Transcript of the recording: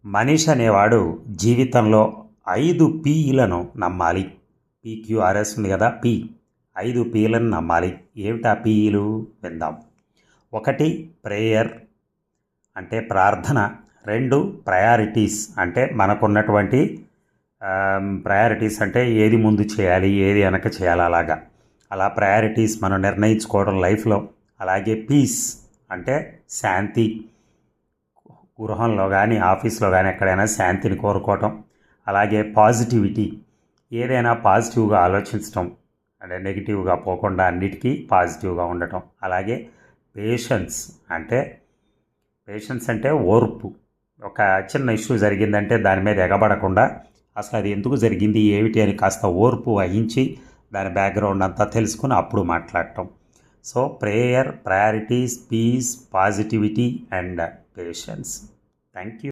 మనిషి అనేవాడు జీవితంలో 5 పీలను నమ్మాలి. పీక్యూఆర్ఎస్ ఉంది కదా, 5 పీలను నమ్మాలి. ఏమిటా పీలు విందాం. 1 ప్రేయర్ అంటే ప్రార్థన. 2 ప్రయారిటీస్ అంటే మనకున్నటువంటి ప్రయారిటీస్ అంటే ఏది ముందు చేయాలి, ఏది వెనక చేయాలి, అలా ప్రయారిటీస్ మనం నిర్ణయించుకోవడం లైఫ్లో. అలాగే పీస్ అంటే శాంతి, గృహంలో కానీ ఆఫీస్లో కానీ ఎక్కడైనా శాంతిని కోరుకోవటం. అలాగే పాజిటివిటీ, ఏదైనా పాజిటివ్గా ఆలోచించటం, అంటే నెగిటివ్గా పోకుండా అన్నిటికీ పాజిటివ్గా ఉండటం. అలాగే పేషెన్స్ అంటే ఓర్పు. ఒక చిన్న ఇష్యూ జరిగిందంటే దాని మీద ఎగబడకుండా అసలు అది ఎందుకు జరిగింది ఏమిటి అని కాస్త ఓర్పు వహించి దాని బ్యాక్గ్రౌండ్ అంతా తెలుసుకుని అప్పుడు మాట్లాడటం. So prayer, priorities, peace, positivity and patience. Thank you.